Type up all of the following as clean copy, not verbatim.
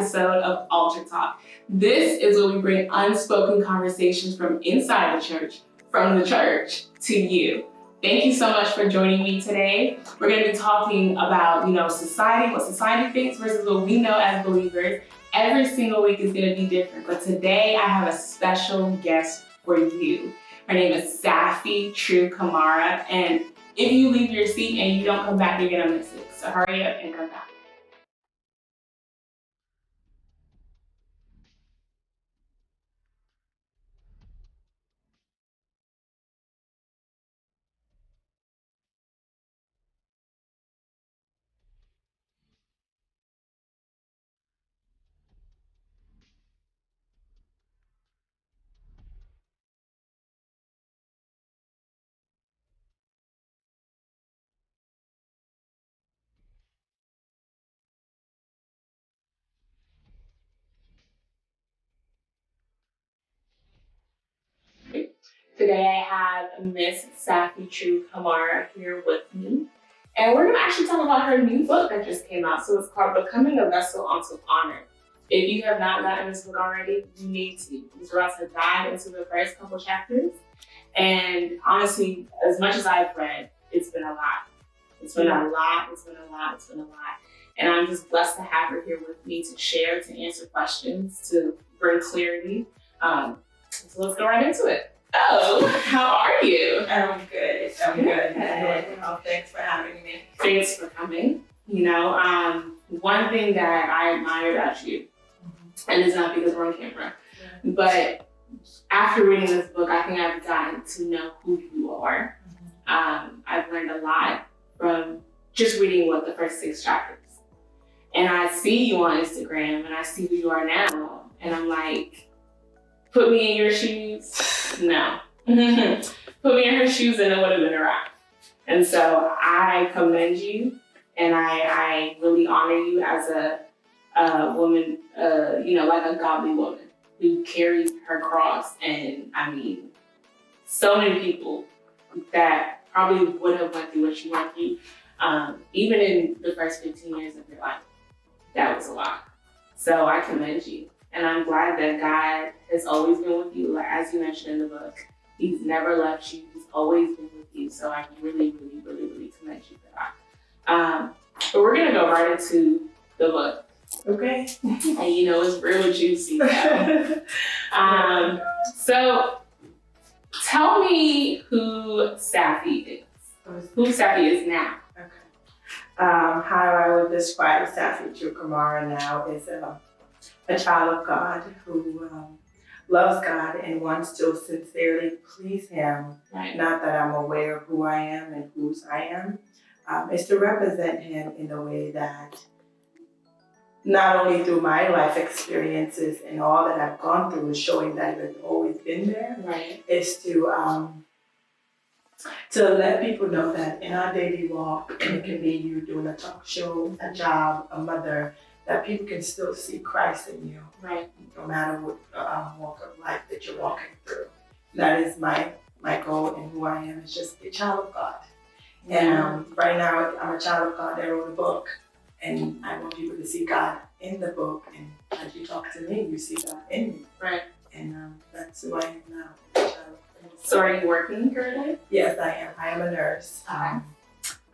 episode of Altar Talk. This is where we bring unspoken conversations from inside the church, from the church, to you. Thank you so much for joining me today. We're going to be talking about, society, what society thinks versus what we know as believers. Every single week is going to be different, but today I have a special guest for you. Her name is Saffie Kamara, and if you leave your seat and you don't come back, you're going to miss it. So hurry up and come back. Today I have Miss Saffie Kamara here with me, and we're going to actually talk about her new book that just came out. So it's called Becoming a Vessel Unto Honor. If you have not gotten this book already, you need to. We're about to dive into the first couple chapters, and honestly, as much as I've read, it's been a lot. It's been a lot. And I'm just blessed to have her here with me to share, to answer questions, to bring clarity. So let's go right into it. Oh, how are you? I'm good. Well, thanks for having me. Thanks for coming. One thing that I admire about you, and it's not because we're on camera, but after reading this book, I think I've gotten to know who you are. I've learned a lot from just reading the first 6 chapters. And I see you on Instagram and I see who you are now. And I'm like, put me in your shoes. No. Put me in her shoes and it would have been a wrap. And so I commend you and I really honor you as a woman, like a godly woman who carries her cross. And so many people that probably would have went through what you went through, even in the first 15 years of your life. That was a lot. So I commend you. And I'm glad that God has always been with you. Like, as you mentioned in the book, He's never left you. He's always been with you. So I really, really, really, really commend you for that. But we're going to go right into the book. Okay. And it's real juicy. So tell me who Saffie is. Who Saffie is now. Okay. How I would describe Saffie Kamara now is a child of God who loves God and wants to sincerely please Him. Right. Not that I'm aware of who I am and whose I am. It's to represent Him in a way that not only through my life experiences and all that I've gone through is showing that it's always been there. Right. Is to let people know that in our daily walk, and it can be you doing a talk show, a job, a mother, that people can still see Christ in you. Right. No matter what walk of life that you're walking through. That is my goal and who I am, is just a child of God. Yeah. And right now, I'm a child of God that wrote a book. And I want people to see God in the book. And as you talk to me, you see God in me. Right. And that's who I am now. A child of God. So are you working currently? Yes, I am. I am a nurse. Okay.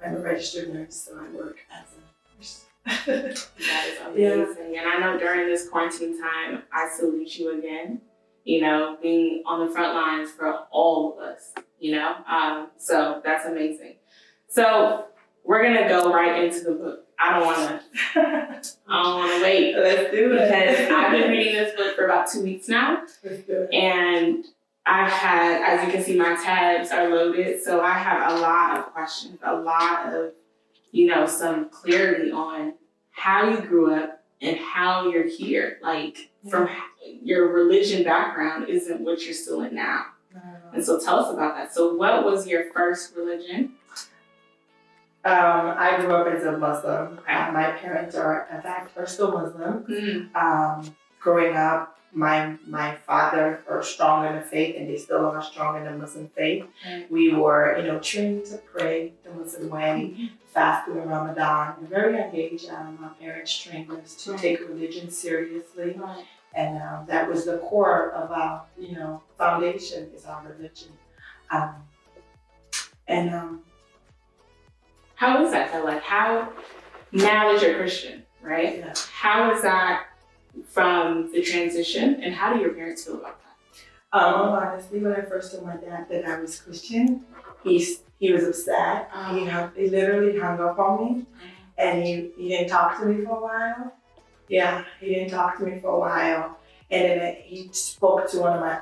I'm a registered nurse, so I work as a nurse. That is amazing. Yeah. And I know during this quarantine time, I salute you again, being on the front lines for all of us, so that's amazing. So we're going to go right into the book. I don't want to wait. Let's do it. Because I've been reading this book for about 2 weeks now. Let's do it. And I've had, as you can see, my tabs are loaded. So I have a lot of questions, a lot of, some clarity on how you grew up and how you're here. Like, from your religion background isn't what you're still in now. And so tell us about that. So what was your first religion? I grew up as a Muslim. Okay. My parents are, in fact, still Muslim. Mm. Growing growing up, my father are strong in the faith, and they still are strong in the Muslim faith. We were, trained to pray the Muslim way, fast during Ramadan. At a very young age, my parents trained us to take religion seriously. And that was the core of our, foundation is our religion. How is that? How, now that you're Christian, right? Yeah. How is that from the transition, and how do your parents feel about that? Honestly, when I first told my dad that I was Christian, he was upset. He literally hung up on me, and he didn't talk to me for a while. Yeah, he didn't talk to me for a while. And then he spoke to one of my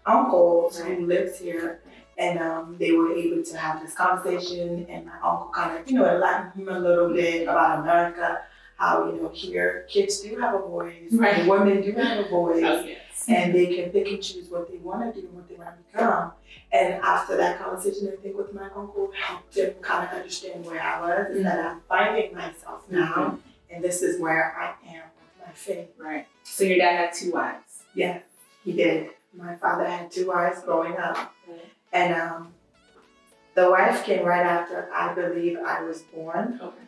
uncles who lives here, and they were able to have this conversation, and my uncle kind of, enlightened him a little bit about America, how, here kids do have a voice, and women do have a voice, and they can pick and choose what they want to do and what they want to become. And after that conversation, I think with my uncle helped him kind of understand where I was, and that I'm finding myself now, and this is where I am with my faith. Right. So your dad had 2 wives? Yeah, he did. My father had 2 wives growing up. And the wife came right after I believe I was born. Okay.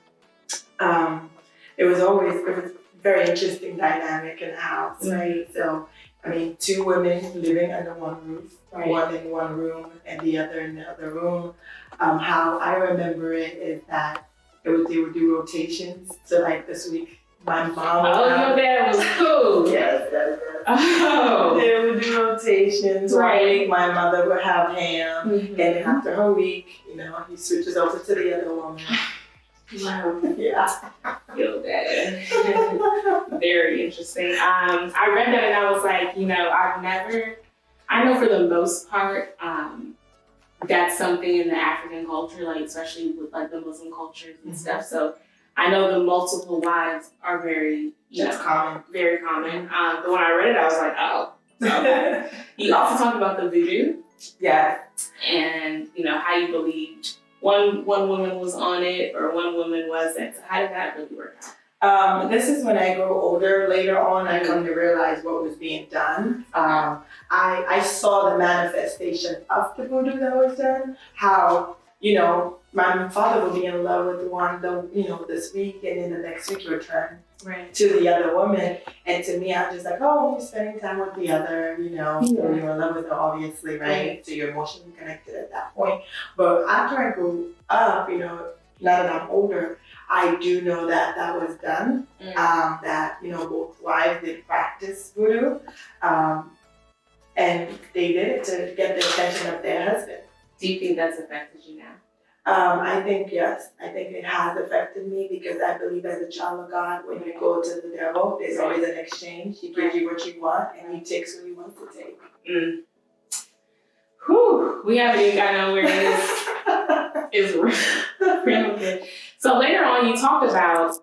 It was a very interesting dynamic in the house, right? So, 2 women living under one roof, one in one room and the other in the other room. How I remember it is that they would do rotations. So like this week, my mom. Your dad was cool. Yes. Oh. They would do rotations. One week my mother would have ham, and then after her week, he switches over to the other woman. Wow. Yeah. Your dad. Very interesting. I read that and I was like, I know for the most part, that's something in the African culture, like especially with like the Muslim cultures and stuff. So I know the multiple wives are very, common. Very common. But when I read it, I was like, oh. Okay. You also talked about the voodoo. Yeah. And, how you believed one woman was on it or one woman wasn't. So how did that really work out? This is when I grow older. Later on, I come to realize what was being done. I saw the manifestation of the voodoo that was done. How, my father would be in love with one, this week, and then the next week return to the other woman. And to me, I'm just like, oh, you're spending time with the other, so you're in love with her, obviously, right? So you're emotionally connected at that point. But after I grew up, now that I'm older, I do know that that was done. That, both wives did practice voodoo. And they did it to get the attention of their husband. Do you think that's affected you now? I think yes. I think it has affected me because I believe as a child of God, when you go to the devil, there's always an exchange. He gives you what you want and he takes what he wants to take. Whew, we haven't even got nowhere in this. Real good. So later on you talked about,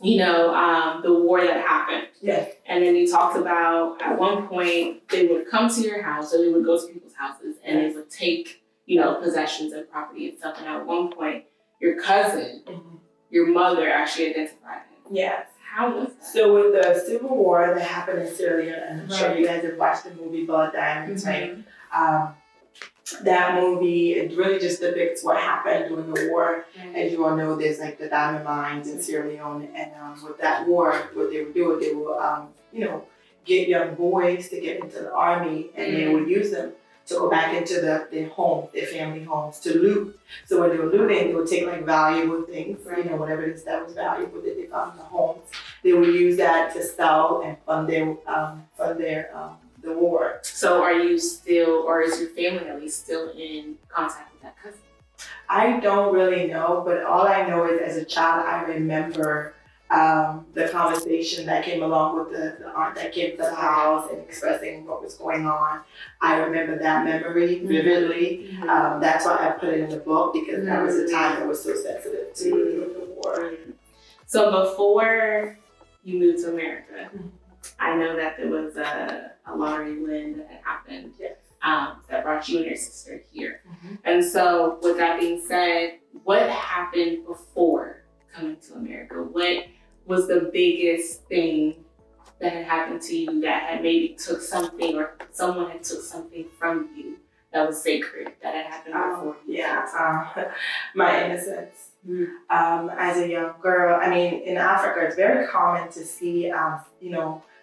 the war that happened. Yes. And then you talked about at one point they would come to your house or they would go to people's houses and they would take possessions and property and stuff. And at one point, your cousin, your mother actually identified him. Yes. How was that? So with the civil war that happened in Syria, and I'm sure you guys have watched the movie Blood Diamonds, right? That movie, it really just depicts what happened during the war. As you all know, there's like the diamond mines in Sierra Leone, and with that war, what they would do, they would, get young boys to get into the army, and they would use them to go back into their home, their family homes, to loot. So when they were looting, they would take like valuable things, whatever it is that was valuable that they found in the homes. They would use that to sell and fund the war. So are you still, or is your family at least still in contact with that cousin? I don't really know, but all I know is as a child, I remember the conversation that came along with the aunt that came to the house and expressing what was going on. I remember that memory vividly. That's why I put it in the book, because that was the time that was so sensitive to the war. So before you moved to America, I know that there was a lottery win that had happened that brought you and your sister here. And so with that being said, what happened before coming to America? What was the biggest thing that had happened to you that had maybe took something or someone had took something from you that was sacred that had happened before you? Yeah, my innocence. As a young girl, I mean, in Africa, it's very common to see,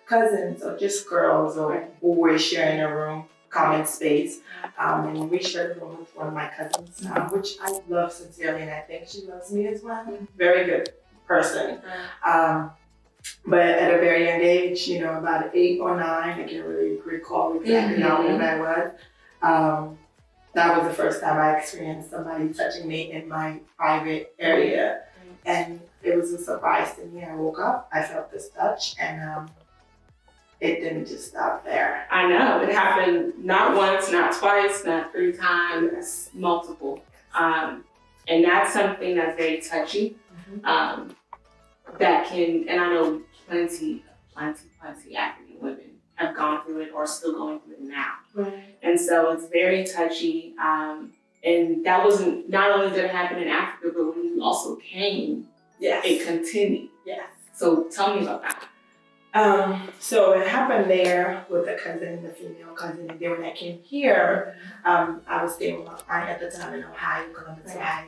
cousins or just girls or who were sharing a room, common space. And we shared a room with one of my cousins, which I love sincerely, and I think she loves me as well. Very good person. But at a very young age, about 8 or 9, I can't really recall exactly how old I was. That was the first time I experienced somebody touching me in my private area. And it was a surprise to me. I woke up, I felt this touch, and it didn't just stop there. I know, it happened not once, not twice, not 3 times, multiple. And that's something that's very touchy. That can, and I know plenty African women have gone through it or still going through it now. And so it's very touchy. And that wasn't, not only did it happen in Africa, but when you also came, it continued. So tell me about that. So it happened there with the cousin, the female cousin, and then when I came here, I was staying with my aunt at the time in Ohio, Columbus, Ohio.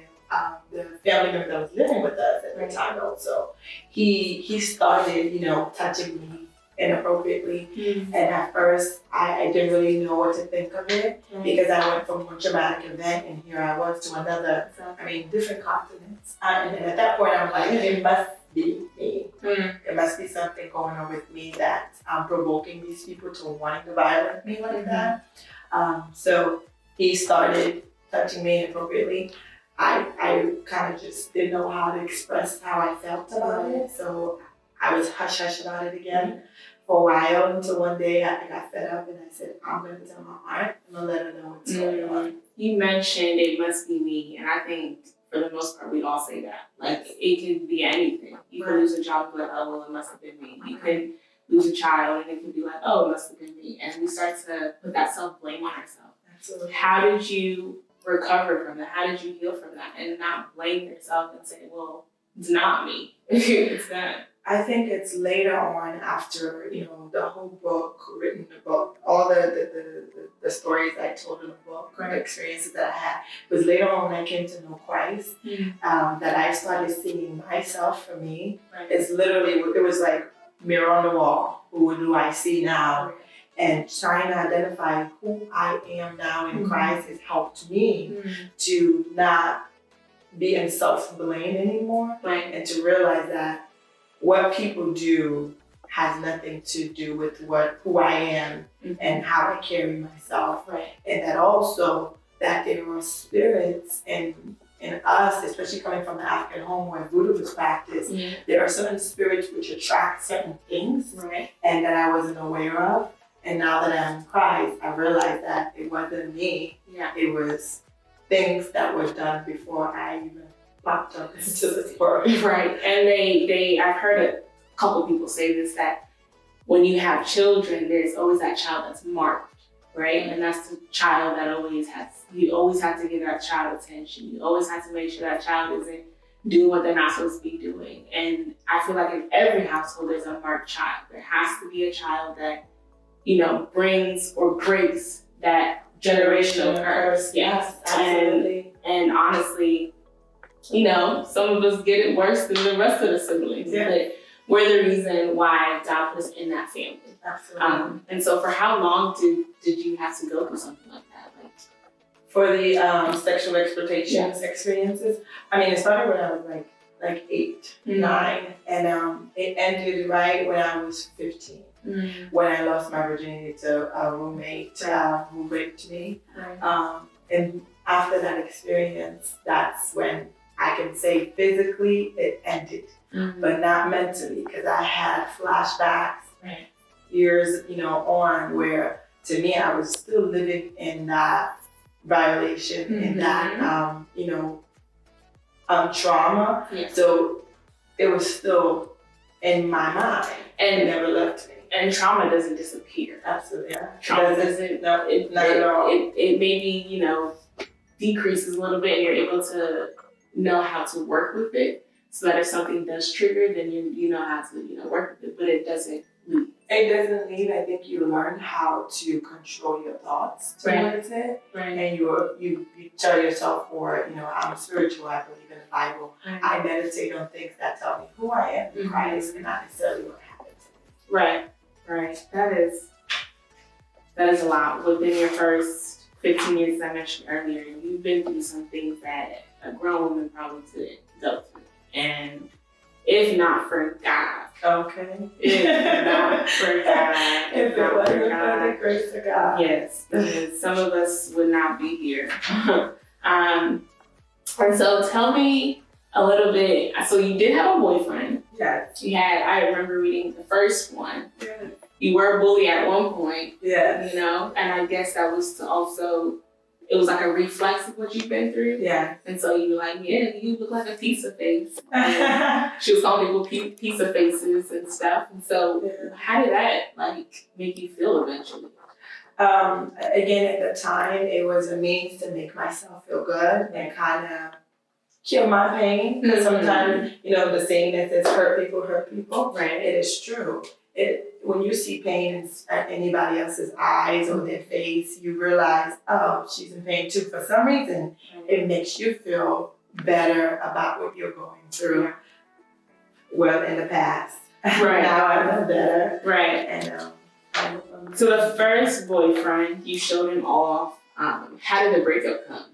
The family member that was living with us at the time also, he started, touching me inappropriately. And at first, I didn't really know what to think of it because I went from one traumatic event and here I was to another, different continents. And at that point, I'm like, it must be me. There must be something going on with me that's provoking these people to wanting to violate me like that. So he started touching me inappropriately. I kind of just didn't know how to express how I felt about it. So I was hush-hush about it again for a while until one day I got fed up and I said, I'm going to tell my aunt. I'm going to let her know what's going on. You mentioned it must be me. And I think for the most part, we all say that. Like, it can be anything. You can lose a job and be like, oh, well, it must have been me. You can lose a child and it can be like, oh, it must have been me. And we start to put that self-blame on ourselves. Absolutely. How did you recover from that? How did you heal from that? And not blame yourself and say, well, it's not me. It's not. I think it's later on after, the whole book, written the book, all the stories I told in the book, the experiences that I had. It was later on when I came to know Christ that I started seeing myself for me. It's literally, it was like mirror on the wall. Who do I see now? And trying to identify who I am now in Christ has helped me to not be in self-blame anymore and to realize that what people do has nothing to do with who I am and how I carry myself. And that also that there are spirits in us, especially coming from the African home where voodoo was practiced, there are certain spirits which attract certain things and that I wasn't aware of. And now that I'm in Christ, I realize that it wasn't me. It was things that were done before I even popped up into this world. And I've heard a couple people say this, that when you have children, there's always that child that's marked, and that's the child that you always have to give that child attention. You always have to make sure that child isn't doing what they're not supposed to be doing. And I feel like in every household, there's a marked child. There has to be a child that brings or breaks that generational curse. Yes, absolutely. And honestly, some of us get it worse than the rest of the siblings. But we're the reason why God put us in that family. Absolutely. And so for how long did you have to go through something like that? For the sexual exploitation experiences, it started when I was like 8, 9, and it ended right when I was 15. When I lost my virginity to a roommate who raped me. And after that experience, that's when I can say physically it ended, but not mentally, because I had flashbacks years, on where to me I was still living in that violation, in that, trauma. So it was still in my mind and it never left me. And trauma doesn't disappear. Absolutely. Trauma doesn't. No, not at all. It maybe, decreases a little bit and you're able to know how to work with it so that if something does trigger, then you know how to, work with it. But it doesn't leave. It doesn't leave. I think you learn how to control your thoughts towards it. Right. And you tell yourself, or, I'm spiritual, I believe in the Bible. Right. I meditate on things that tell me who I am in Christ and not necessarily what happens. Right. That is a lot. Within your first 15 years, as I mentioned earlier, you've been through some things that a grown woman probably couldn't go through. And if not for God. Okay. If not for God. If it wasn't for the grace of God. Yes, because some of us would not be here. And so tell me a little bit. So you did have a boyfriend. Yes. I remember reading the first one. Yes. You were bullied at one point. Yes. And I guess that was to also, it was like a reflex of what you've been through. Yeah. And so you were like, yeah, you look like a piece of face. She was calling people piece of faces and stuff. And so how did that make you feel eventually? Again, at the time, it was a means to make myself feel good and kind of kill my pain. Because sometimes, the saying that says hurt people. Right. It is true. When you see pain in anybody else's eyes or their face, you realize, oh, she's in pain too. For some reason, it makes you feel better about what you're going through. Yeah. Well, in the past. Right. Now I know better. Right. And so the first boyfriend, you showed him off. How did the breakup come?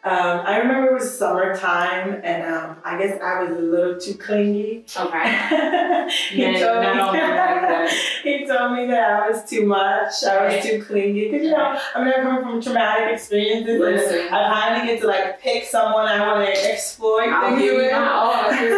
I remember it was summertime, and I guess I was a little too clingy. Okay. He told me that I was too much. I was too clingy. Because, I'm not coming from traumatic experiences. Listen. I finally get to, pick someone I want to exploit. I'll give you my all at this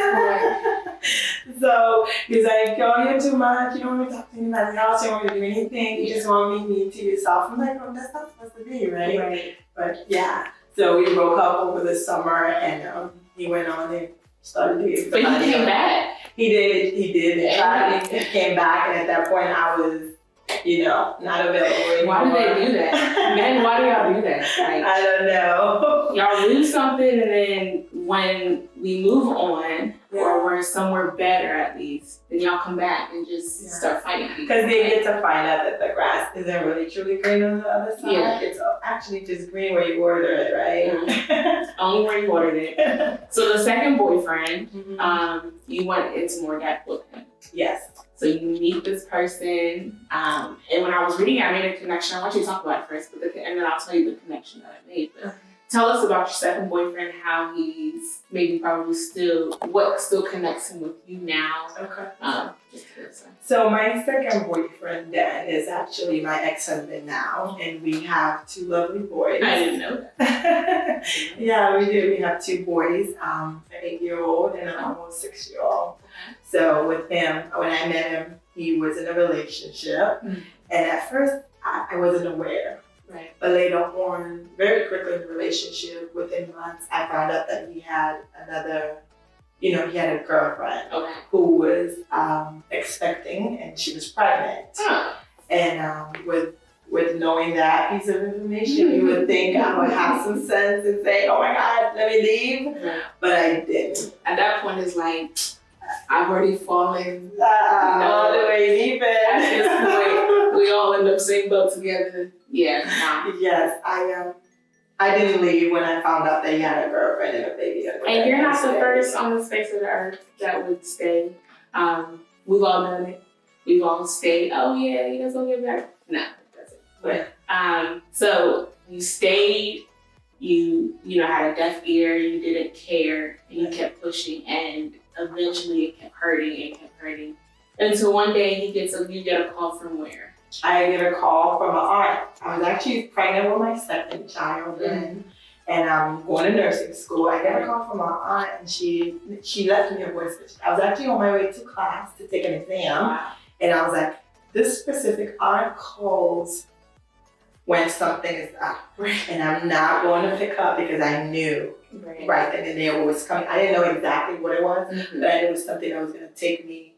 point. So he's like, oh, you're too much. You don't want me to talk to anybody else. You don't want me to do anything. You just want me to yourself. I'm like, oh, that's not supposed to be, right? But, yeah. So we broke up over the summer, and he went on and started dating. But he came back. He did. He came back, and at that point, I was, not available anymore. Why do they do that? Men, why do y'all do that? I don't know. Y'all lose something, and then when we move on, or we're somewhere better at least, then y'all come back and just start fighting. Because they get to find out that the grass isn't really truly green on the other side. Yeah. It's actually just green where you water it, right? Mm-hmm. Only where you watered it. So the second boyfriend, you went into more depth with him. Yes. So you meet this person, and when I was reading, I made a connection. I want you to talk about it first, and then I'll tell you the connection that I made. But tell us about your second boyfriend, how he's what still connects him with you now. Okay. So my second boyfriend, Dan, is actually my ex-husband now, and we have two lovely boys. I didn't know that. Yeah, we do. We have two boys, an 8-year-old and an almost 6-year-old. So with him, when I met him, he was in a relationship, and at first I wasn't aware. Right. But later on, very quickly in the relationship, within months, I found out that he had he had a girlfriend who was expecting, and she was pregnant. And with knowing that piece of information, you would think I would have some sense and say, oh my God, let me leave. But I didn't. At that point, it's like, I've already fallen all the way deep in. At this point, we all end up same boat together. Yeah. Yes, I didn't leave when I found out that he had a girlfriend and a baby. And you're not the first on the face of the earth that would stay. We've all done it. We've all stayed. Oh yeah, he doesn't get better. No, that's it. But so you stayed. You had a deaf ear. You didn't care, and you kept pushing, and eventually it kept hurting. Until one day you get a call from where? I get a call from an aunt. I was actually pregnant with my second child then, and I'm going to nursing school. I get a call from my aunt, and she left me a voice message. I was actually on my way to class to take an exam, and I was like, this specific aunt calls when something is up, and I'm not going to pick up because I knew right then and there what was coming. I didn't know exactly what it was, but I knew it was something that was going to take me,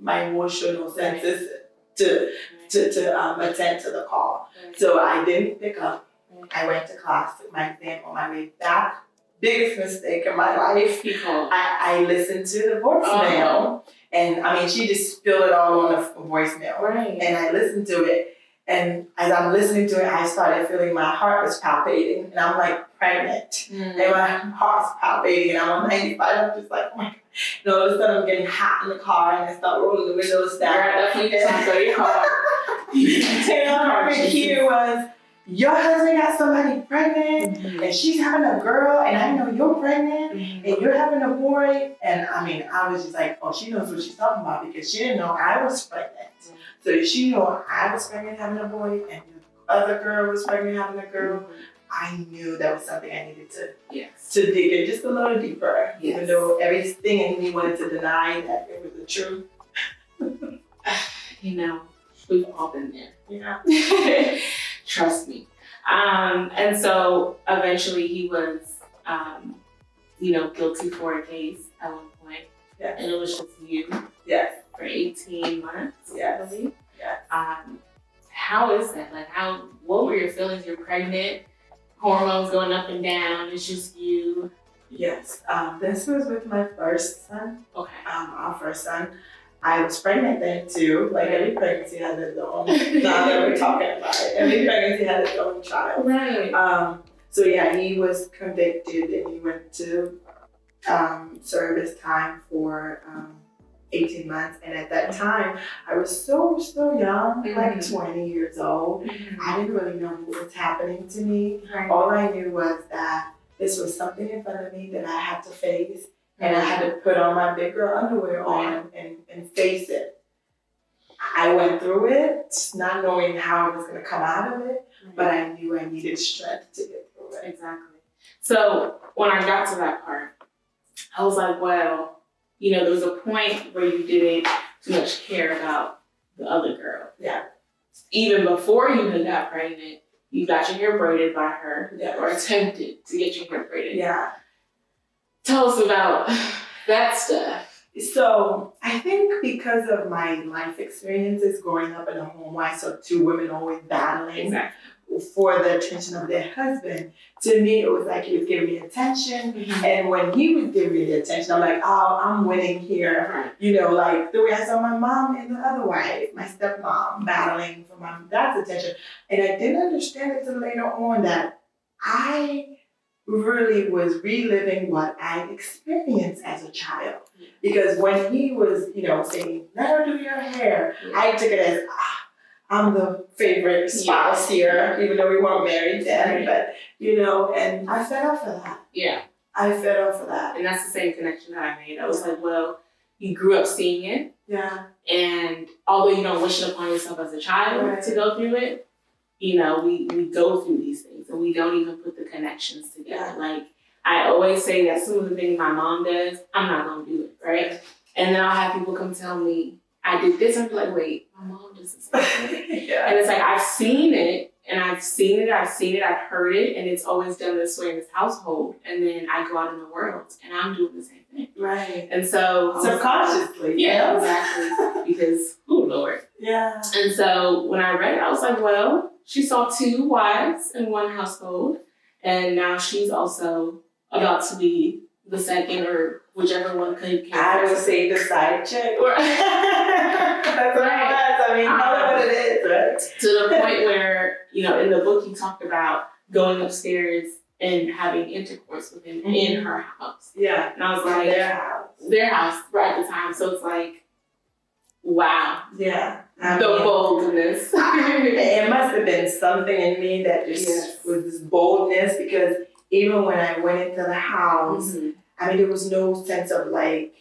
my emotional senses to attend to the call. So I didn't pick up. I went to class, took my exam on my way back. Biggest mistake in my life. I listened to the voicemail, And I mean, she just spilled it all on a voicemail. Right. And I listened to it. And as I'm listening to it, I started feeling my heart was palpitating. And I'm like pregnant. And my heart's palpitating. And I'm on 95. I'm just like, oh my God. And all of a sudden I'm getting hot in the car. And I start rolling the windows down. Definitely go your car. And all I could hear was, your husband got somebody pregnant, and she's having a girl, and I know you're pregnant, and you're having a boy. And I mean, I was just like, oh, she knows what she's talking about because she didn't know I was pregnant. So she knew I was pregnant having a boy, and the other girl was pregnant having a girl. I knew that was something I needed to dig in just a little deeper, even though everything in me wanted to deny that it was the truth. You know, we've all been there. Yeah. Trust me. And so eventually he was, guilty for a case at one point. Yes. And it was just you. Yes. For 18 months. Yes. I believe. Yes. How is that? Like, what were your feelings? You're pregnant, hormones going up and down. It's just you. Yes. This was with my first son. Okay. Our first son. I was pregnant then too. Like every pregnancy has its own. Now that we're talking about it, every pregnancy has its own child. Right. So yeah, he was convicted and he went to serve his time for 18 months. And at that time, I was so young, like 20 years old. I didn't really know what was happening to me. Right. All I knew was that this was something in front of me that I had to face. And I had to put on my big girl underwear on and face it. I went through it, not knowing how I was going to come out of it, but I knew I needed strength to get through it. Exactly. So when I got to that part, I was like, well, there was a point where you didn't too much care about the other girl. Yeah. Even before you had got pregnant, you got your hair braided by her, Yes. or attempted to get your hair braided. Yeah. Tell us about that stuff. So I think because of my life experiences growing up in a home where I saw two women always battling for the attention of their husband, to me it was like he was giving me attention. And when he was giving me the attention, I'm like, oh, I'm winning here. Like the way I saw my mom and the other wife, my stepmom, battling for my dad's attention. And I didn't understand it until later on that I really was reliving what I experienced as a child. Because when he was, saying, let her do your hair, I took it as, I'm the favorite spouse here, even though we weren't married then, but, and I fed off of that. Yeah. I fed off of that. And that's the same connection that I made. I was like, well, you grew up seeing it. Yeah. And although you don't wish it upon yourself as a child to go through it, we go through these things and we don't even put the connections together. Yeah. Like, I always say that some of the things my mom does, I'm not going to do it, right? And then I'll have people come tell me, I did this, and I'm like, wait, my mom does this. Yeah. And it's like, I've seen it, I've heard it, and it's always done this way in this household. And then I go out in the world, and I'm doing the same thing. Right. And so... subconsciously. Yeah, exactly. Because, oh, Lord. Yeah. And so when I read it, I was like, well, she saw two wives in one household, and now she's also about to be the second, or whichever one could. I would say the side chick. That's what it was. I mean, call it what it is, right? To the point where, in the book, he talked about going upstairs and having intercourse with him in her house. Yeah. And I was like, their house right at the time. So it's like, wow. Yeah. The boldness. It must have been something in me that just was this boldness, because even when I went into the house, I mean, there was no sense of like,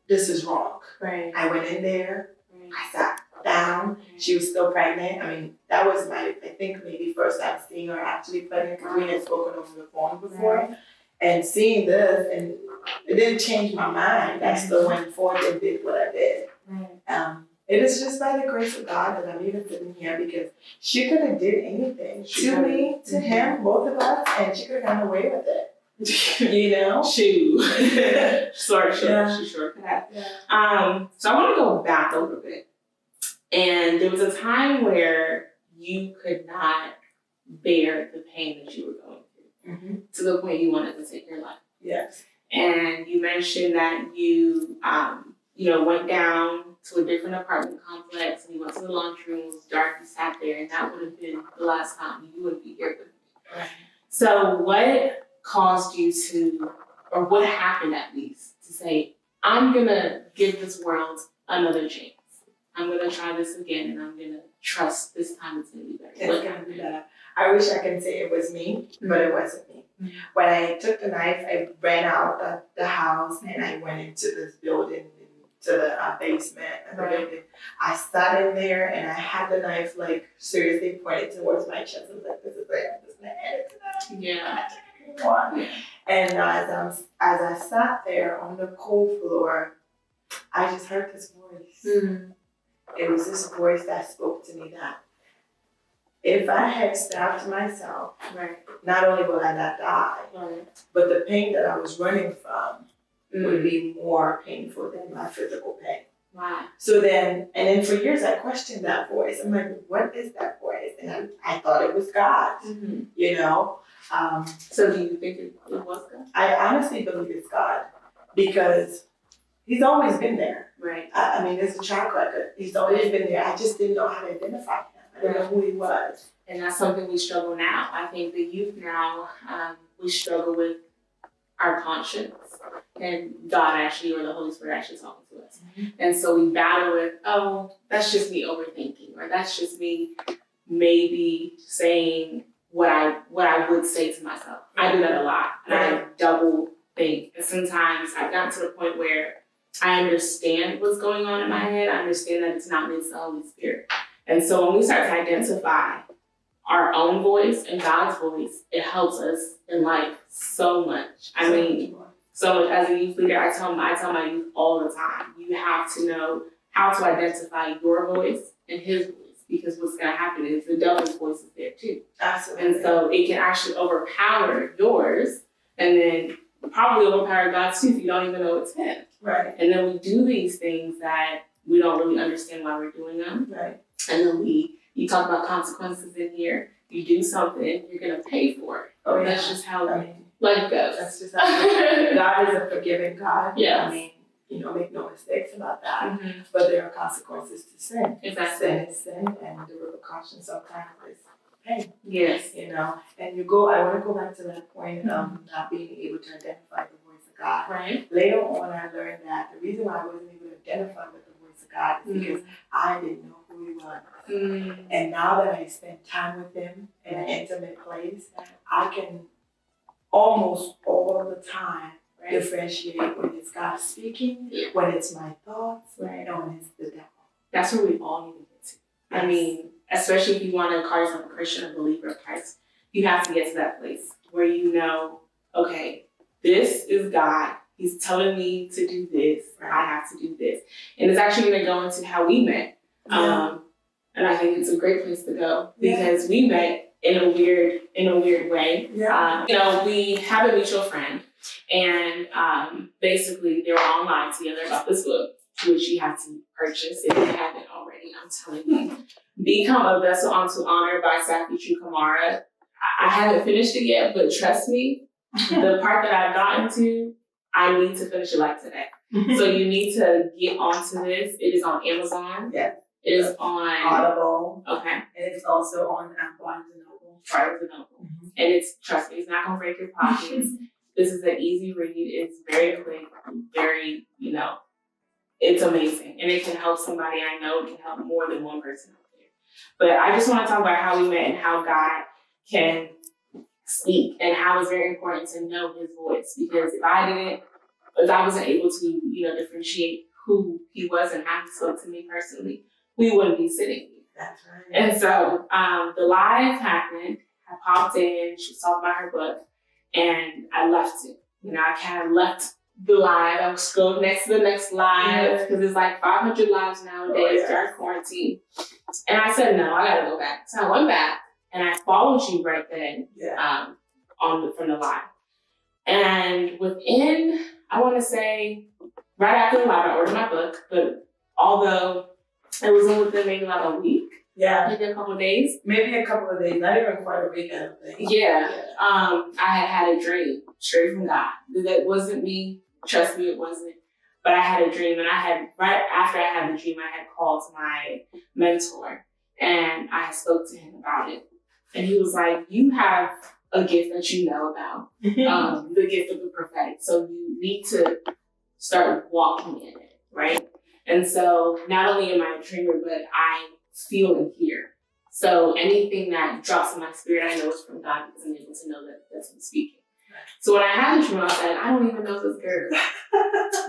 this is wrong. Right. I went in there, I sat down, she was still pregnant. I mean, that was I think maybe first time seeing her actually pregnant, because we had spoken over the phone before. Right. And seeing this, and it didn't change my mind. I still went forth and did what I did. Right. It is just by the grace of God that I'm even sitting here, because she could have did anything to me, to him, both of us, and she could have gotten away with it. She sure could have. Yeah. So I want to go back a little bit. And there was a time where you could not bear the pain that you were going through, to the point you wanted to take your life. Yes. And you mentioned that you went down to a different apartment complex and you went to the laundry room, it was dark, you sat there, and that would have been the last time you wouldn't be here with me. Right. So what caused you to, or what happened at least, to say, I'm gonna give this world another chance. I'm gonna try this again and I'm gonna trust this time it's gonna be better. It's gonna be better. I wish I could say it was me, but it wasn't me. Mm-hmm. When I took the knife, I ran out of the house and I went into this building, to the basement of the building. I sat in there and I had the knife like seriously pointed towards my chest. I was like, this is it. I'm just gonna add it to that. Yeah. Yeah. And as I sat there on the cold floor, I just heard this voice. Mm-hmm. It was this voice that spoke to me that if I had stabbed myself, not only would I not die, but the pain that I was running from would be more painful than my physical pain. Wow. So then for years I questioned that voice. I'm like, what is that voice? And I thought it was God, So do you think it was God? I honestly believe it's God because He's always been there. Right. I mean, it's a track record. He's always been there. I just didn't know how to identify Him. I didn't know who He was. And that's something we struggle now. I think the youth now, we struggle with our conscience and God actually, or the Holy Spirit actually talking to us. Mm-hmm. And so we battle with, oh, that's just me overthinking, or that's just me maybe saying what I would say to myself. I do that a lot. And I double think. And sometimes I've gotten to the point where I understand what's going on in my head. I understand that it's not me, it's the Holy Spirit. And so when we start to identify our own voice and God's voice, it helps us in life so much. I mean, so much. As a youth leader, I tell my youth all the time, you have to know how to identify your voice and His voice, because what's going to happen is the devil's voice is there too. Absolutely. And so it can actually overpower yours and then probably overpower God's too if you don't even know it's Him. Right. And then we do these things that we don't really understand why we're doing them. Right. And then you talk about consequences in here. You do something, you're going to pay for it. Oh, yeah. That's just how life goes. That's just how God is a forgiving God. Yeah. I mean, make no mistakes about that. Mm-hmm. But there are consequences to sin. Exactly. Sin is sin, and the repercussion sometimes is pain. Yes. And I want to go back to that point of not being able to identify the voice of God. Right. Later on, I learned that the reason why I wasn't able to identify with the voice of God is because I didn't know who He was. Mm-hmm. And now that I spend time with Him in an intimate place, I can almost all the time differentiate when it's God speaking, when it's my thoughts, and when it's the devil. That's where we all need to get to. Yes. I mean, especially if you want to call yourself a Christian or believer of Christ, you have to get to that place where you know, okay, this is God. He's telling me to do this. I have to do this. And it's actually going to go into how we met. Yeah. And I think it's a great place to go because we met in a weird way. Yeah. We have a mutual friend, and basically they were online together about this book, which you have to purchase if you haven't already. I'm telling you, Become a Vessel Unto Honor by Saffie Kamara. I haven't finished it yet, but trust me, the part that I've gotten to, I need to finish it like today. So you need to get onto this. It is on Amazon. Yeah. It is on Audible. Okay. And it's also on Barnes & Noble. Mm-hmm. And trust me, it's not going to break your pockets. This is an easy read. It's very quick, very, it's amazing. And it can help somebody. I know it can help more than one person out there. But I just want to talk about how we met and how God can speak and how it's very important to know His voice. Because if I wasn't able to, differentiate who He was and how He spoke to me personally, we wouldn't be sitting here. That's right. And so the live happened. I popped in. She was talking about her book, and I left it. I kind of left the live. I was going next to the next live because it's like 500 lives nowadays during quarantine. And I said, no, I got to go back. So I went back, and I followed you right then from the live. And within, I want to say, right after the live, I ordered my book, but although it wasn't within maybe like a week. Yeah. Maybe a couple of days. Maybe a couple of days, not even quite a week, I don't think. Yeah. I had a dream straight from God. That wasn't me. Trust me, it wasn't. But I had a dream, and right after I had the dream, I had called my mentor, and I spoke to him about it. And he was like, you have a gift that you know about, the gift of the prophetic. So you need to start walking in it, right? And so not only am I a dreamer, but I feel and hear. So anything that drops in my spirit, I know it's from God because I'm able to know that that's him speaking. So when I had the dream, I was like, I don't even know this girl.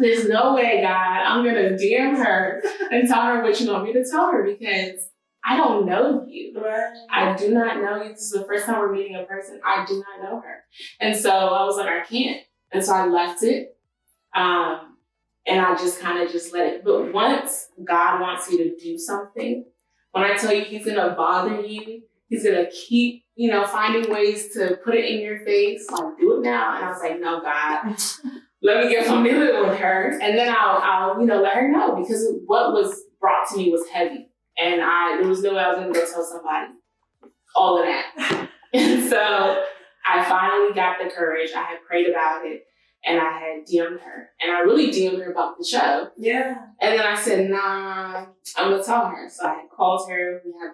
There's no way, God, I'm going to DM her and tell her what you want me to tell her because I don't know you. Right. I do not know you. This is the first time we're meeting a person. I do not know her. And so I was like, I can't. And so I left it. And I just kind of just let it. But once God wants you to do something, when I tell you he's going to bother you, he's going to keep, finding ways to put it in your face, like, do it now. And I was like, no, God, let me get familiar with her. And then I'll let her know because what was brought to me was heavy. And there was no way I was going to go tell somebody all of that. And so I finally got the courage. I had prayed about it. And I had DM'd her. And I really DM'd her about the show. Yeah. And then I said, nah, I'm going to tell her. So I called her. We had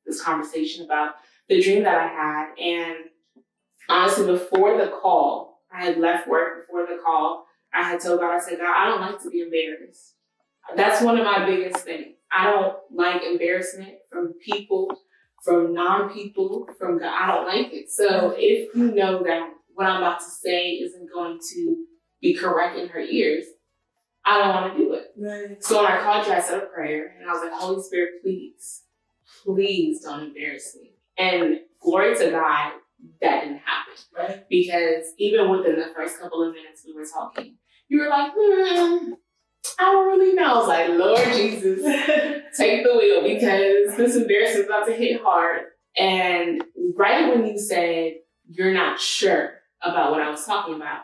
this conversation about the dream that I had. And honestly, before the call, I had left work before the call. I had told God, I said, God, I don't like to be embarrassed. That's one of my biggest things. I don't like embarrassment from people, from non-people, from God. I don't like it. So if you know that what I'm about to say isn't going to be correct in her ears, I don't want to do it. Right. So when I called you, I said a prayer, and I was like, Holy Spirit, please don't embarrass me. And glory to God, that didn't happen. Right. Because even within the first couple of minutes we were talking, you were like, I don't really know. I was like, Lord Jesus, take the wheel because this embarrassment is about to hit hard. And right when you said you're not sure about what I was talking about,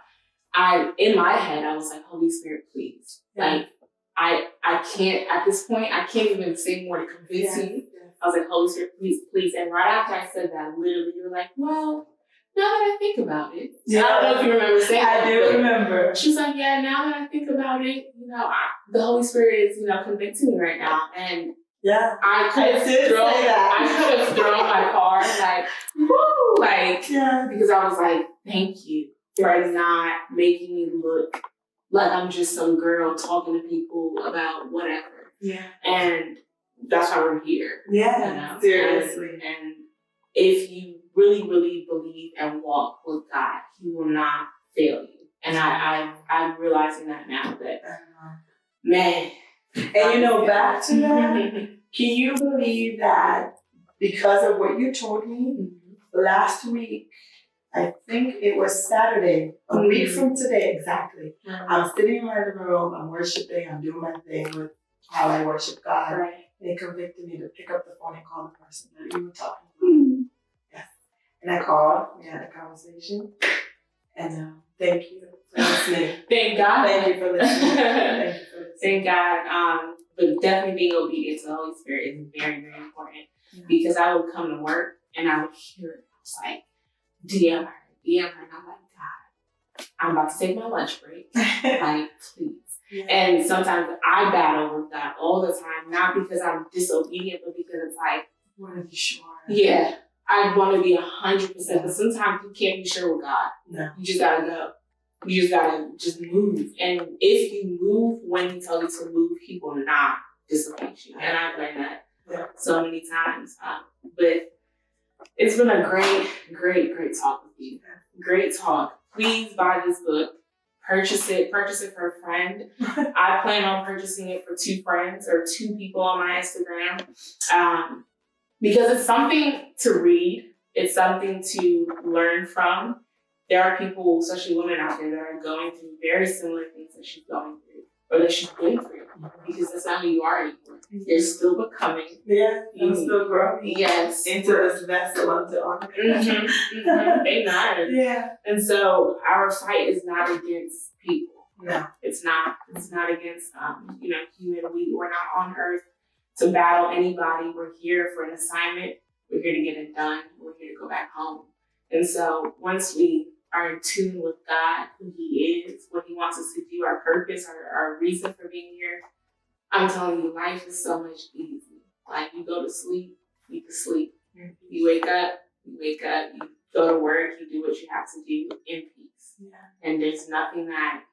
in my head, I was like, Holy Spirit, please. Yeah. Like, I can't, at this point, I can't even say more to convince you. I was like, Holy Spirit, please. And right after I said that, literally, you were like, well, now that I think about it. Yeah. I don't know if you remember saying that. I do remember. She was like, yeah, now that I think about it, the Holy Spirit is, convicting me right now. And yeah, I could have thrown my car, like, woo, like, yeah, because I was like, thank you for not making me look like I'm just some girl talking to people about whatever. Yeah. And that's why we're here. Yeah, seriously. And if you really, really believe and walk with God, he will not fail you. And I'm realizing that now that, man. And back to that, can you believe that because of what you told me last week, I think it was Saturday, a week from today exactly, I'm sitting in my living room, I'm worshiping, I'm doing my thing with how I worship God. Right. They convicted me to pick up the phone and call the person that you were talking about. Yes. And I called, we had a conversation, and thank you for listening. Thank God. Thank you for listening. Thank you for listening. Thank God. But definitely being obedient to the Holy Spirit is very, very important. Because I would come to work and I would hear it. I was like, DM her. And I'm like, God, I'm about to take my lunch break. Like, please. Yeah. And sometimes I battle with that all the time, not because I'm disobedient, but because it's like, I want to be sure. Yeah, I want to be 100%. But sometimes you can't be sure with God. No. You just gotta go. You just gotta move. And if you move when he tells you to move, he will not disappoint you. And I've learned that so many times. But it's been a great, great, great talk with you. Great talk. Please buy this book. Purchase it for a friend. I plan on purchasing it for 2 friends or 2 people on my Instagram. Because it's something to read. It's something to learn from. There are people, especially women out there, that are going through very similar things that she's going through or that she's been through. Because that's not who you are anymore. You're still becoming. Yeah, I'm still growing. Yes. Into this vessel unto honor. Amen. Yeah. And so our fight is not against people. No. It's not against, human. We're not on earth to battle anybody. We're here for an assignment. We're here to get it done. We're here to go back home. And so once we are in tune with God, who He is, what He wants us to do, our purpose, our reason for being here, I'm telling you, life is so much easier. Like, you go to sleep, you can sleep. Mm-hmm. You wake up, you go to work, you do what you have to do in peace. Yeah. And there's nothing that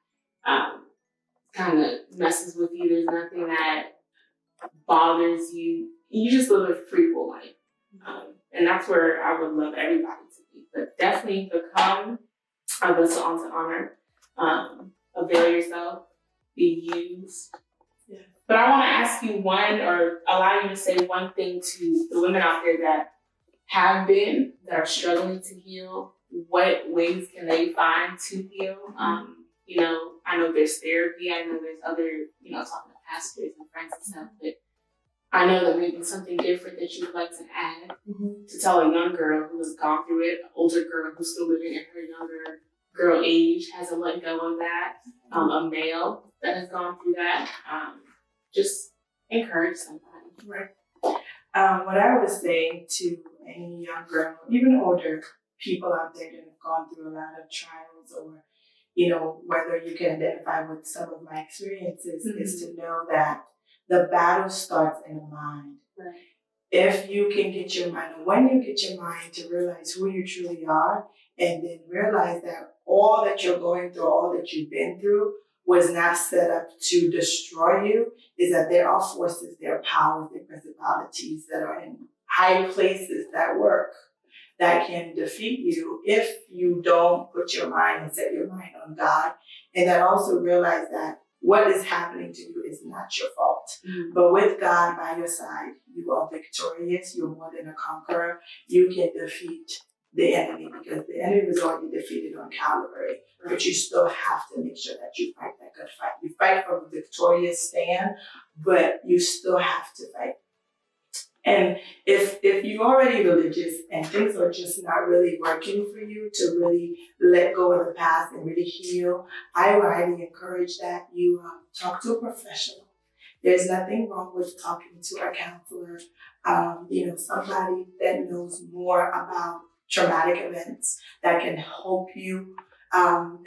kind of messes with you. There's nothing that bothers you. You just live a fruitful life. And that's where I would love everybody to be. But definitely become a vessel unto honor. Avail yourself. Be used. Yeah. But I want to ask you or allow you to say one thing to the women out there that are struggling to heal. What ways can they find to heal? I know there's therapy. I know there's other, talking to pastors and friends and stuff. But I know that maybe something different that you would like to add to tell a young girl who has gone through it, an older girl who's still living in her younger girl age, hasn't let go of that, a male that has gone through that. Just encourage somebody. Right. What I would say to any young girl, even older people out there that have gone through a lot of trials, or, whether you can identify with some of my experiences, is to know that the battle starts in the mind. Right. If you can get your mind, when you get your mind to realize who you truly are, and then realize that all that you're going through, all that you've been through, was not set up to destroy you, is that there are forces, there are powers, there are principalities that are in high places that work, that can defeat you if you don't put your mind and set your mind on God. And then also realize that what is happening to you is not your fault. Mm-hmm. But with God by your side, you are victorious, you're more than a conqueror. You can defeat the enemy, because the enemy was already defeated on Calvary. Right. But you still have to make sure that you fight that good fight. You fight from a victorious stand, but you still have to fight. And if you're already religious and things are just not really working for you to really let go of the past and really heal, I would highly encourage that you talk to a professional. There's nothing wrong with talking to a counselor, somebody that knows more about traumatic events, that can help you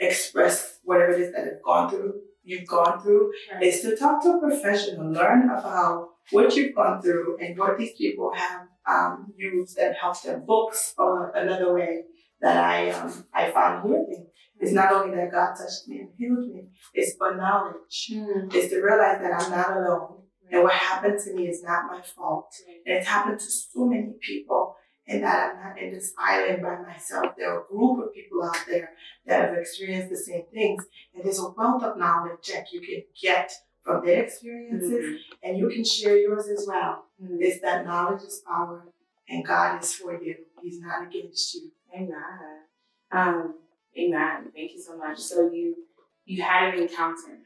express whatever it is that you've gone through. Right. Is to talk to a professional, learn about what you've gone through and what these people have used that helps them. Books are another way that I found healing. It's not only that God touched me and healed me, it's for knowledge. It's to realize that I'm not alone. And what happened to me is not my fault. And it's happened to so many people, and that I'm not in this island by myself. There are a group of people out there that have experienced the same things. And there's a wealth of knowledge that you can get from their experiences, and you can share yours as well. It's that knowledge is power, and God is for you. He's not against you. Amen. Amen. Thank you so much. So you had an encounter.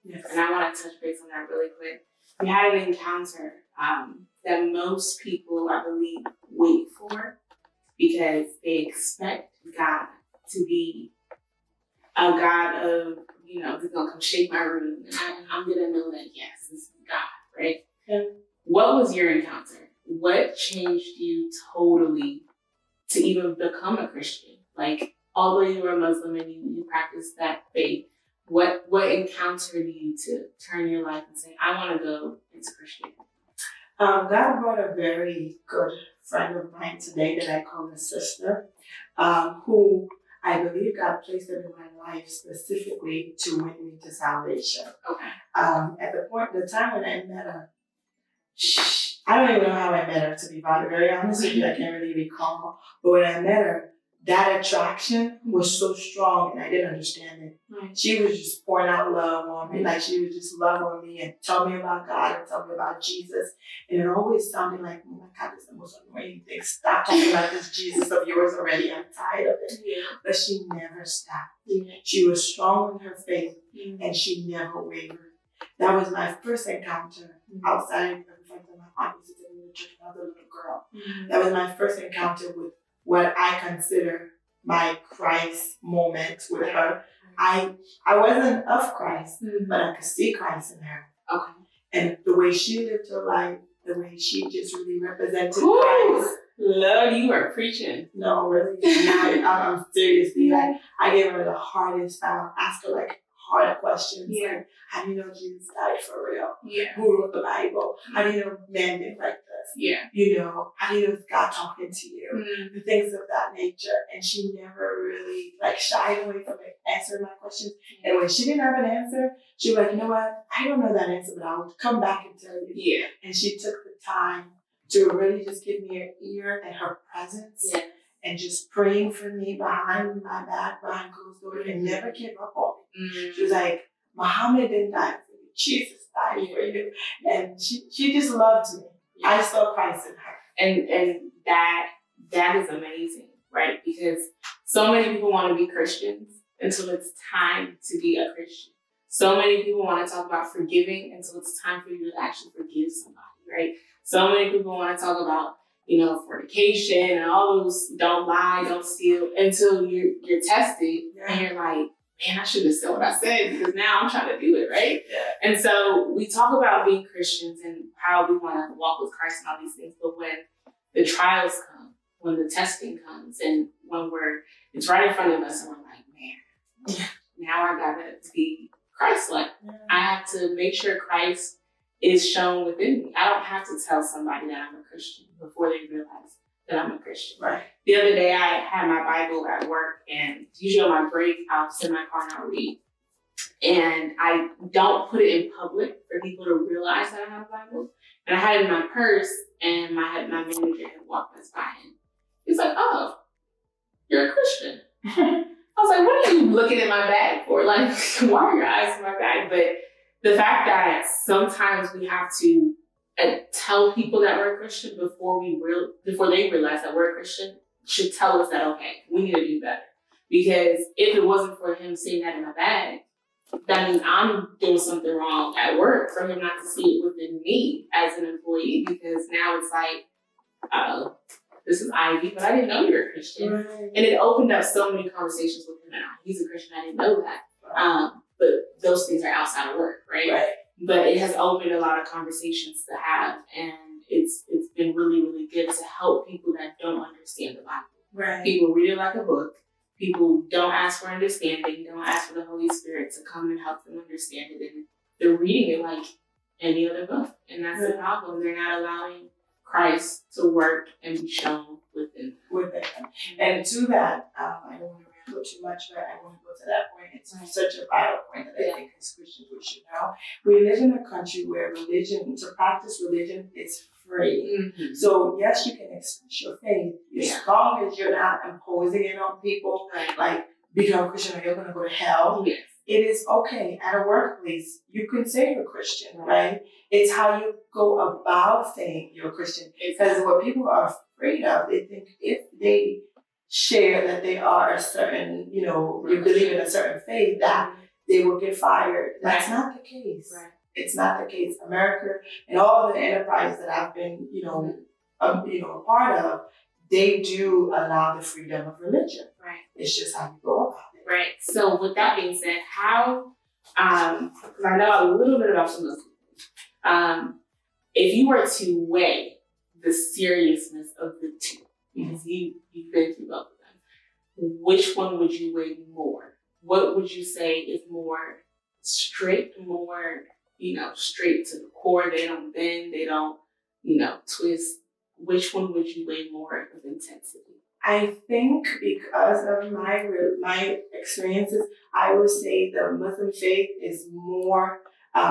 Yes. And I want to touch base on that really quick. You had an encounter that most people, I believe, wait for, because they expect God to be a God of, he's going to come shake my room, and I'm going to know that, yes, this is God, right? Yeah. What was your encounter? What changed you totally to even become a Christian? Like, although you were a Muslim and you practiced that faith, what encountered you to turn your life and say, I want to go into Christianity? God brought a very good friend of mine today that I call a sister, who I believe God placed her in my life specifically to win me to salvation. Okay. At the time when I met her, I don't even know how I met her, to be very honest with you. I can't really recall. But when I met her, that attraction was so strong, and I didn't understand it. Right. She was just pouring out love on me, like she would just love on me and tell me about God and tell me about Jesus. And it always sounded like, oh my God, this is the most annoying thing. Stop talking about this Jesus of yours already. I'm tired of it. Yeah. But she never stopped. Yeah. She was strong in her faith, and she never wavered. That was my first encounter outside of the fact that my aunt was in the church, another little girl. That was my first encounter with what I consider my Christ moment with her. I wasn't of Christ, but I could see Christ in her. Okay. And the way she lived her life, the way she just really represented Ooh, Christ. Lord, you are preaching. No, really. I'm seriously. Like, I gave her the hardest time. Ask her like hard questions. Yeah. Like, how do you know Jesus died for real? Yeah. Who wrote the Bible? How do you know men did like this? Yeah. You know, how do you know it's God talking to you? Mm. The things of that nature. And she never really like shied away from answering my questions. And when she didn't have an answer, she was like, you know what? I don't know that answer, but I'll come back and tell you. Yeah. And she took the time to really just give me her ear and her presence. Yeah. And just praying for me behind my back, behind closed doors, and never gave up on me. Mm. She was like, Muhammad didn't die for you. Jesus died for you. And she just loved me. Yeah. I saw Christ in her. And that is amazing, right? Because so many people want to be Christians until it's time to be a Christian. So many people want to talk about forgiving until it's time for you to actually forgive somebody, right? So many people want to talk about, you know, fornication and all those don't lie, don't steal until you're tested and you're like, man, I should have said what I said because now I'm trying to do it, right? Yeah. And so we talk about being Christians and how we want to walk with Christ and all these things, but when the trials come, when the testing comes, and when it's right in front of us and we're like, man, now I gotta be Christ-like. Yeah. I have to make sure Christ is shown within me. I don't have to tell somebody that I'm a Christian before they realize that I'm a Christian. Right. The other day I had my Bible at work, and usually on my break, I'll sit in my car and I'll read. And I don't put it in public for people to realize that I have a Bible. And I had it in my purse, and my manager had walked us by, and he's like, oh, you're a Christian. I was like, what are you looking in my bag for? Like, why are your eyes in my bag? But the fact that sometimes we have to tell people that we're a Christian before they realize that we're a Christian should tell us that, okay, we need to do better. Because if it wasn't for him seeing that in my bag, that means I'm doing something wrong at work for him not to see it within me as an employee. Because now it's like, this is Ivy, but I didn't know you were a Christian. Right. And it opened up so many conversations with him. And he's a Christian, I didn't know that. Right. But those things are outside of work, right? But it has opened a lot of conversations to have, and it's been really, really good to help people that don't understand the Bible. Right. People read it like a book. People don't ask for understanding, don't ask for the Holy Spirit to come and help them understand it. And they're reading it like any other book. And that's the problem. They're not allowing Christ to work and be shown within them. And to that, I don't want to ramble too much, but I want to go to that point. It's such a vital point that I think as Christians we should know. We live in a country where to practice religion is free. Mm-hmm. So yes, you can express your faith as long as you're not imposing it on people, like become a Christian or you're going to go to hell. Yes. It is okay at a workplace. You can say you're a Christian, right? It's how you go about saying you're a Christian. Because what people are afraid of, they think if they share that they are a certain, you believe in a certain faith, that they will get fired. That's not the case. Right. It's not the case. America and all the enterprises that I've been, a part of, they do allow the freedom of religion. Right. It's just how you go about it. Right. So with that being said, how, because I know a little bit about some of those, if you were to weigh the seriousness of the two, because you've been through both of them, which one would you weigh more? What would you say is more strict, more, straight to the core? They don't bend, they don't, twist. Which one would you weigh more of intensity? I think because of my experiences, I would say the Muslim faith is more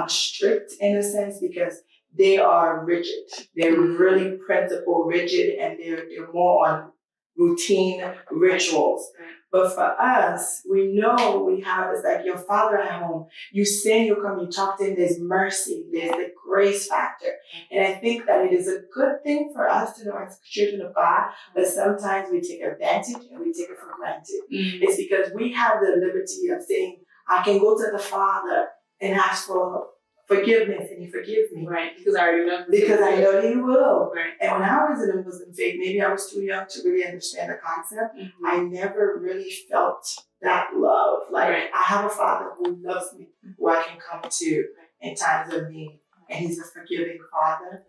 strict in a sense because they are rigid. They're really principle rigid, and they're more on routine rituals. But for us, we know we have, it's like your father at home. You sin, you come, you talk to him, there's mercy, there's the grace factor. And I think that it is a good thing for us to know as children of God, but sometimes we take advantage and we take it for granted. Mm-hmm. It's because we have the liberty of saying, I can go to the Father and ask for forgiveness, and he forgives me. Right, because I already know. Because I know he will. Right. And when I was in a Muslim faith, maybe I was too young to really understand the concept. Mm-hmm. I never really felt that love. Like, I have a Father who loves me, who I can come to in times of need. And he's a forgiving Father.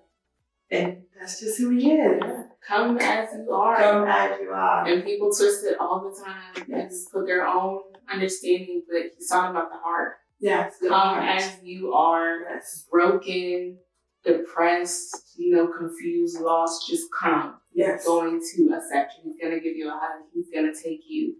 And that's just who he is. Come as you are. Come as you are. And people twist it all the time. Yes. Put their own understanding, but he's talking about the heart. Yes. Come as you are. Yes. Broken, depressed, confused, lost. Just come. Yes. He's going to accept you. He's going to give you a hug. He's going to take you.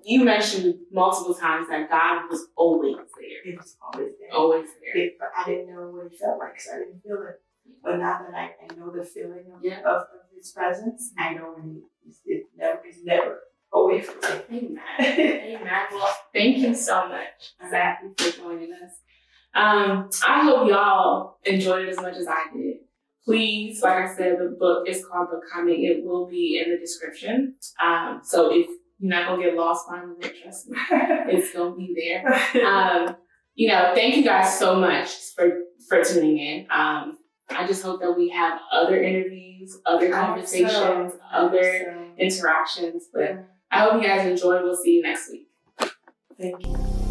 You mentioned multiple times that God was always there. He was always there. Always there. But I didn't know what it felt like, so I didn't feel it. But now that I know the feeling of his presence, I know when he's never away from me. Amen. Amen. Well, thank you so much, Saffie, for joining us. I hope y'all enjoyed it as much as I did. Please, like I said, the book is called Becoming. It will be in the description. So if you're not going to get lost finding it, trust me, it's going to be there. Thank you guys so much for tuning in. I just hope that we have other interviews, other conversations, other interactions. But I hope you guys enjoy. We'll see you next week. Thank you.